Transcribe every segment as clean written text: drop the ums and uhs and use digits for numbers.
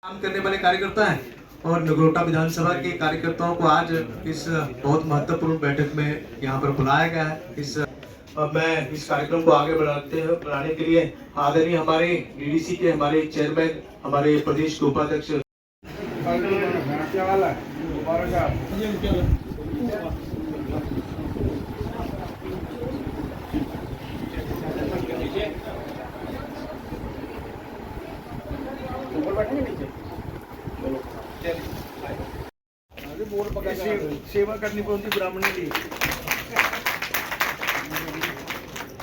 काम करने वाले कार्यकर्ता हैं और नगरोटा विधानसभा के कार्यकर्ताओं को आज इस बहुत महत्वपूर्ण बैठक में यहाँ पर बुलाया गया है। मैं इस कार्यक्रम को आगे बढ़ाने के लिए आदरणीय हमारे डीडीसी के हमारे चेयरमैन हमारे प्रदेश के उपाध्यक्ष सेवा करनी पड़ती ब्राह्मण की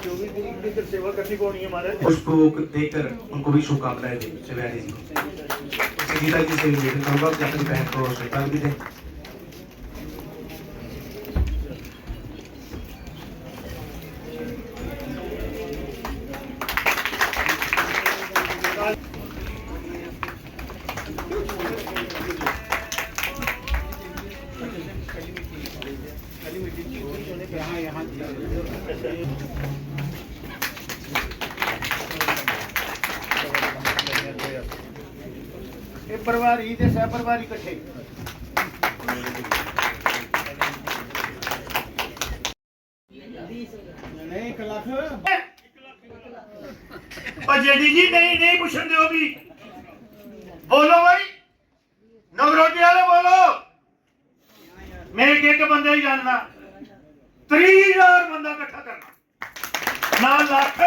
24 तरीक की सेवा करनी पड़नी है हमारे पुष्प देकर उनको भी शुभकामनाएं दी शिवयानी जी संगीता जी से निवेदन करूंगा कि अपनी बहन को श्रद्धांजलि दें। परिवार ही सह परिवार इकट्ठे जेडी जी नहीं पूछन दो भी बोलो भाई नगरोटी वाले बोलो मैं एक बंदा ही जानना 30,000 बंदा इकट्ठा करना ना लाख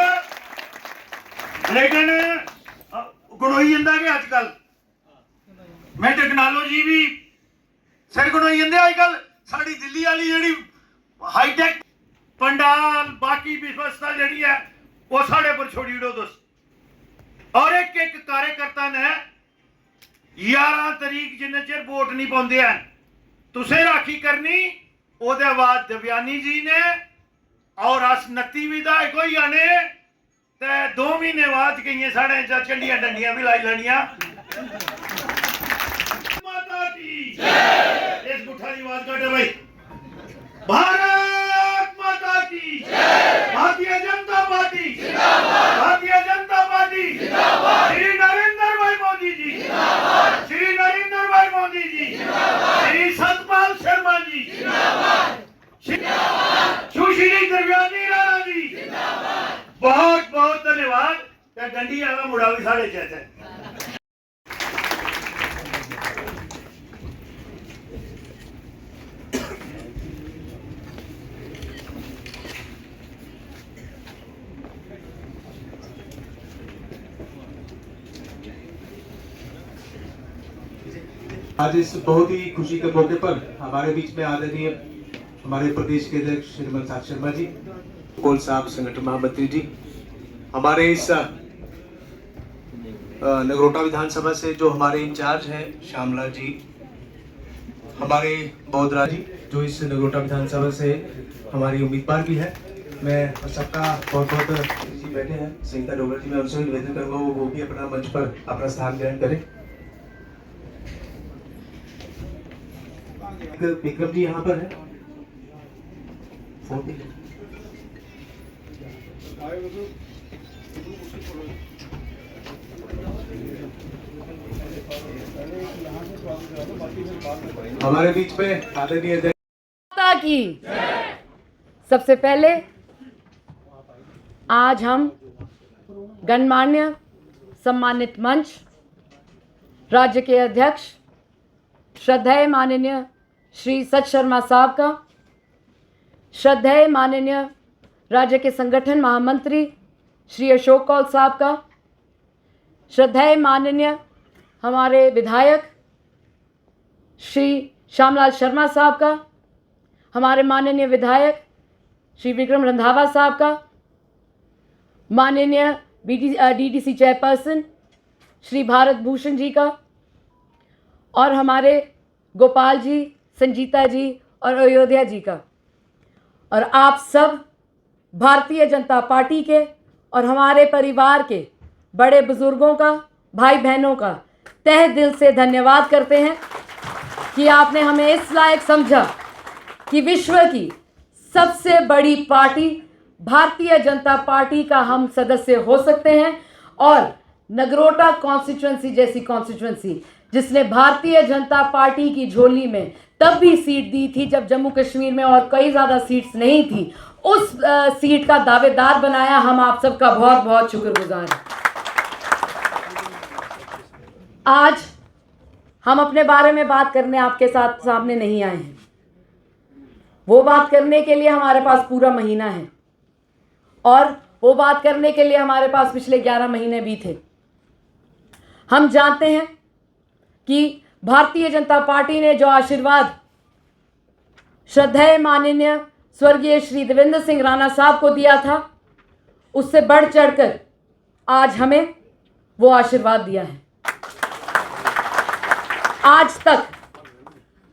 लेकिन गुणोई जंदा कि अजकल मैं टेक्नोलॉजी भी सिर गुणोई जंदे अजकल साड़ी दिल्ली वाली जी हाईटेक पंडाल बाकी व्यवस्था जी है वो साढ़े पर छोड़ी दो दोस्त और एक एक कार्यकर्ता ने 11 तरीक जिन्ने चिर वोट नहीं पाते हैं तुसे राखी करनी ओदे बाद दिव्यानी जी ने और अस 29 विधायक हो जाने ते 2 महीने बाद कई साढ़े झंडियां डंडियां भी लाई लैनियां। माता की जय। इस गुठा की आवाज काटे भाई भारत माता की जय। भारतीय जनता पार्टी जिंदाबाद। भारतीय जनता पार्टी जिंदाबाद। श्री नरेंद्र भाई मोदी जी जिंदाबाद। श्री नरेंद्र भाई मोदी जी जिंदाबाद। श्री सतपाल शर्मा जी जिंदाबाद। सुश्री दिव्यानी राणा जी जिंदाबाद। बहुत बहुत धन्यवाद। डंडी वाला मुड़ा भी साढ़े चेत है। आज इस बहुत ही खुशी के मौके पर हमारे बीच में आदरणीय हमारे प्रदेश के अध्यक्ष श्रीमती साक्षी शर्मा जी कोल साहब संगठन महामंत्री जी हमारे इस नगरोटा विधानसभा से जो हमारे इंचार्ज हैं श्यामलाल जी हमारे बौद्धराज जी जो इस नगरोटा विधानसभा से हमारी उम्मीदवार भी है। मैं सबका बहुत बहुत बैठे हैं संगीता डोगर जी मैं उनसे निवेदन करूंगा वो भी अपना मंच पर अपना स्थान ग्रहण करें। विक्रम जी यहाँ पर है हमारे बीच में आदरणीय माता की सबसे पहले आज हम गणमान्य सम्मानित मंच राज्य के अध्यक्ष श्रद्धेय माननीय श्री सच शर्मा साहब का श्रद्धेय माननीय राज्य के संगठन महामंत्री श्री अशोक कौल साहब का श्रद्धेय माननीय हमारे विधायक श्री श्यामलाल शर्मा साहब का हमारे माननीय विधायक श्री विक्रम रंधावा साहब का माननीय डीडीसी चेयरपर्सन श्री भारत भूषण जी का और हमारे गोपाल जी संजीता जी और अयोध्या जी का और आप सब भारतीय जनता पार्टी के और हमारे परिवार के बड़े बुजुर्गों का भाई बहनों का तहे दिल से धन्यवाद करते हैं कि आपने हमें इस लायक समझा कि विश्व की सबसे बड़ी पार्टी भारतीय जनता पार्टी का हम सदस्य हो सकते हैं और नगरोटा कॉन्स्टिट्यूंसी जैसी कॉन्स्टिट्यूंसी जिसने भारतीय जनता पार्टी की झोली में तब भी सीट दी थी जब जम्मू कश्मीर में और कई ज़्यादा सीट्स नहीं थी, उस सीट का दावेदार बनाया। हम आप सबका बहुत बहुत शुक्रगुजार हैं। आज हम अपने बारे में बात करने आपके साथ सामने नहीं आए हैं। वो बात करने के लिए हमारे पास पूरा महीना है और वो बात करने के लिए हमारे पास पिछले 11 महीने भी थे। हम जानते हैं कि भारतीय जनता पार्टी ने जो आशीर्वाद श्रद्धेय माननीय स्वर्गीय श्री देवेंद्र सिंह राणा साहब को दिया था, उससे बढ़ चढ़कर आज हमें वो आशीर्वाद दिया है। आज तक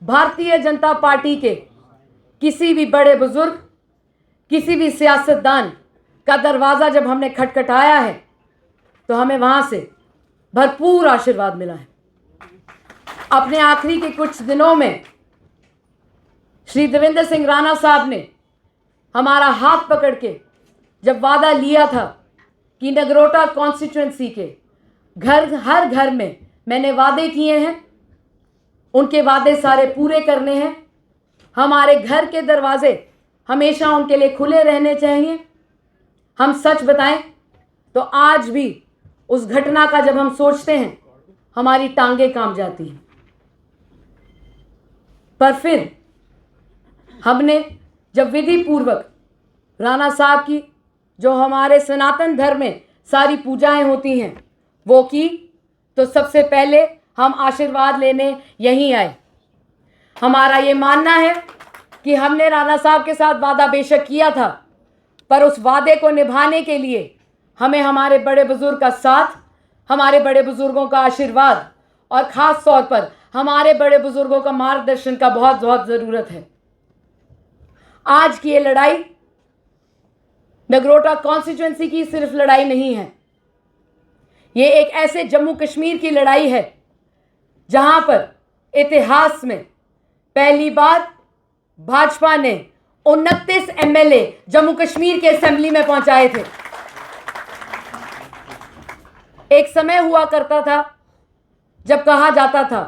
भारतीय जनता पार्टी के किसी भी बड़े बुजुर्ग, किसी भी सियासतदान का दरवाज़ा जब हमने खटखटाया है तो हमें वहाँ से भरपूर आशीर्वाद मिला है। अपने आखिरी के कुछ दिनों में श्री देवेंद्र सिंह राणा साहब ने हमारा हाथ पकड़ के जब वादा लिया था कि नगरोटा कॉन्स्टिट्यूंसी के हर घर में मैंने वादे किए हैं, उनके वादे सारे पूरे करने हैं। हमारे घर के दरवाजे हमेशा उनके लिए खुले रहने चाहिए। हम सच बताएं तो आज भी उस घटना का जब हम सोचते हैं हमारी टांगें कांप जाती हैं। पर फिर हमने जब विधि पूर्वक राणा साहब की जो हमारे सनातन धर्म में सारी पूजाएं होती हैं वो की, तो सबसे पहले हम आशीर्वाद लेने यहीं आए। हमारा ये मानना है कि हमने राणा साहब के साथ वादा बेशक किया था, पर उस वादे को निभाने के लिए हमें हमारे बड़े बुजुर्ग का साथ, हमारे बड़े बुजुर्गों का आशीर्वाद और ख़ास तौर पर हमारे बड़े बुजुर्गों का मार्गदर्शन का बहुत बहुत ज़रूरत है। आज की ये लड़ाई नगरोटा कॉन्स्टिट्यूंसी की सिर्फ लड़ाई नहीं है, ये एक ऐसे जम्मू कश्मीर की लड़ाई है जहां पर इतिहास में पहली बार भाजपा ने 29 एमएलए जम्मू कश्मीर के असेंबली में पहुंचाए थे। एक समय हुआ करता था जब कहा जाता था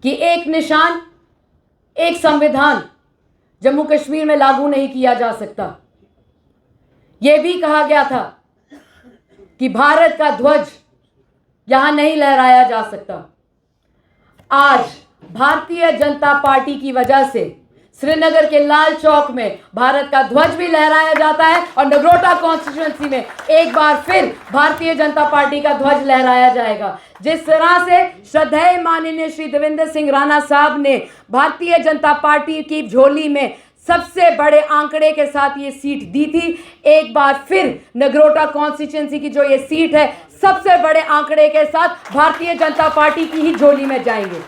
कि एक निशान, एक संविधान जम्मू कश्मीर में लागू नहीं किया जा सकता। यह भी कहा गया था कि भारत का ध्वज यहां नहीं लहराया जा सकता। आज भारतीय जनता पार्टी की वजह से श्रीनगर के लाल चौक में भारत का ध्वज भी लहराया जाता है और नगरोटा कॉन्स्टिट्यूंसी में एक बार फिर भारतीय जनता पार्टी का ध्वज लहराया जाएगा। जिस तरह से श्रद्धेय माननीय श्री देवेंद्र सिंह राणा साहब ने भारतीय जनता पार्टी की झोली में सबसे बड़े आंकड़े के साथ ये सीट दी थी, एक बार फिर नगरोटा कॉन्स्टिट्यूंसी की जो ये सीट है सबसे बड़े आंकड़े के साथ भारतीय जनता पार्टी की ही झोली में जाएंगे।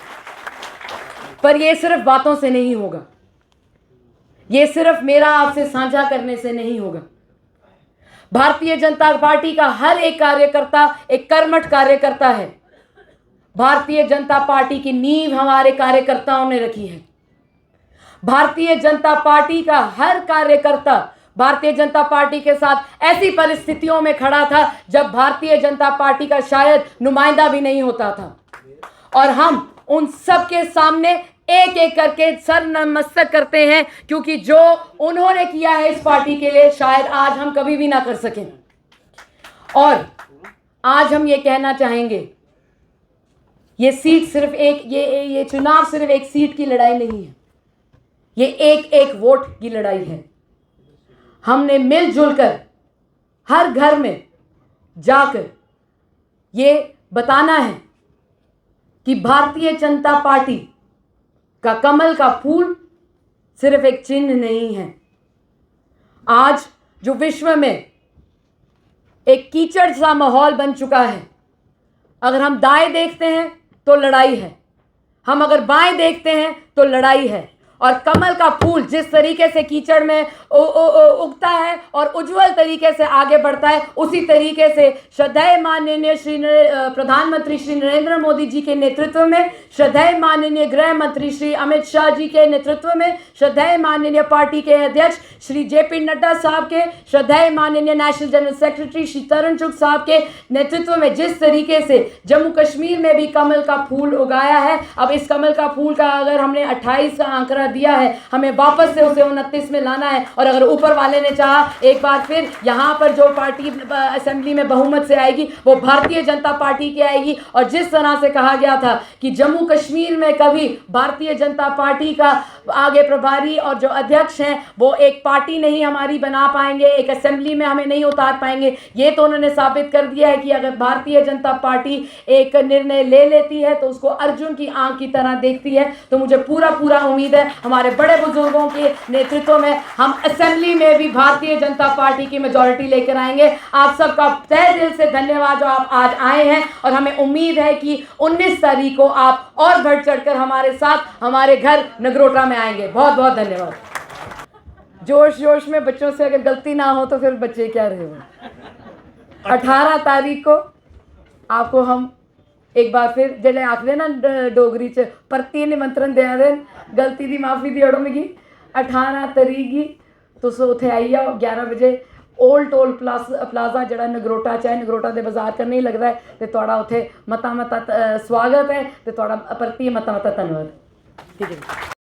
पर ये सिर्फ बातों से नहीं होगा, ये सिर्फ मेरा आपसे साझा करने से नहीं होगा। भारतीय जनता पार्टी का हर एक कार्यकर्ता एक कर्मठ कार्यकर्ता है। भारतीय जनता पार्टी की नींव हमारे कार्यकर्ताओं ने रखी है। भारतीय जनता पार्टी का हर कार्यकर्ता भारतीय जनता पार्टी के साथ ऐसी परिस्थितियों में खड़ा था जब भारतीय जनता पार्टी का शायद नुमाइंदा भी नहीं होता था, और हम उन सब के सामने एक एक करके सर नमस्ते करते हैं, क्योंकि जो उन्होंने किया है इस पार्टी के लिए शायद आज हम कभी भी ना कर सकें। और आज हम ये कहना चाहेंगे, ये सीट सिर्फ एक ये चुनाव सिर्फ एक सीट की लड़ाई नहीं है, ये एक एक वोट की लड़ाई है। हमने मिलजुल कर हर घर में जाकर ये बताना है कि भारतीय जनता पार्टी का कमल का फूल सिर्फ एक चिन्ह नहीं है। आज जो विश्व में एक कीचड़ सा माहौल बन चुका है, अगर हम दाएं देखते हैं तो लड़ाई है, हम अगर बाएं देखते हैं तो लड़ाई है, और कमल का फूल जिस तरीके से कीचड़ में उगता है और उज्जवल तरीके से आगे बढ़ता है, उसी तरीके से श्रद्धेय माननीय प्रधानमंत्री श्री नरेंद्र मोदी जी के नेतृत्व में, श्रद्धेय माननीय गृह मंत्री श्री अमित शाह जी के नेतृत्व में, श्रद्धेय माननीय पार्टी के अध्यक्ष श्री JP नड्डा साहब के, श्रद्धेय माननीय नेशनल जनरल सेक्रेटरी श्री तरुण चुग साहब के नेतृत्व में जिस तरीके से जम्मू कश्मीर में भी कमल का फूल उगाया है, अब इस कमल का फूल का अगर हमने 28 का आंकड़ा दिया है, हमें वापस से उसे 29 में लाना है। और अगर ऊपर वाले ने चाहा एक बार फिर यहाँ पर जो पार्टी असेंबली में बहुमत से आएगी वो भारतीय जनता पार्टी की आएगी। और जिस तरह से कहा गया था कि जम्मू कश्मीर में कभी भारतीय जनता पार्टी का आगे प्रभारी और जो अध्यक्ष हैं वो एक पार्टी नहीं हमारी बना पाएंगे, एक असेंबली में हमें नहीं उतार पाएंगे, ये तो उन्होंने साबित कर दिया है कि अगर भारतीय जनता पार्टी एक निर्णय ले लेती है तो उसको अर्जुन की आंख की तरह देखती है। तो मुझे पूरा उम्मीद है हमारे बड़े बुजुर्गों के नेतृत्व में हम असेंबली में भी भारतीय जनता पार्टी की मेजॉरिटी लेकर आएंगे। आप सबका तहे दिल से धन्यवाद जो आप आज आए हैं और हमें उम्मीद है कि 19 तारीख को आप और बढ़ चढ़कर हमारे साथ हमारे घर नगरोटा में आएंगे। बहुत बहुत धन्यवाद। जोश में बच्चों से अगर गलती ना हो तो फिर बच्चे क्या रहे हो। 18 तारीख को आपको हम एक बार फिर जेल्लै आखदे ना डोगरी च परतियै निमंत्रण देआ दे, गलती दी माफ़ी देओ मिगी। 18 तरीक गी तुस उत्थे आई जाओ 11 बजे ओल्ड टोल प्लाजा जेह्ड़ा नगरोटा च है, नगरोटा दे बाजार कन्नै ही लगदा है, ते तुहाड़ा उत्थे मता स्वागत है, ते तुहाड़ा परतियै मता धन्नवाद। ठीक है।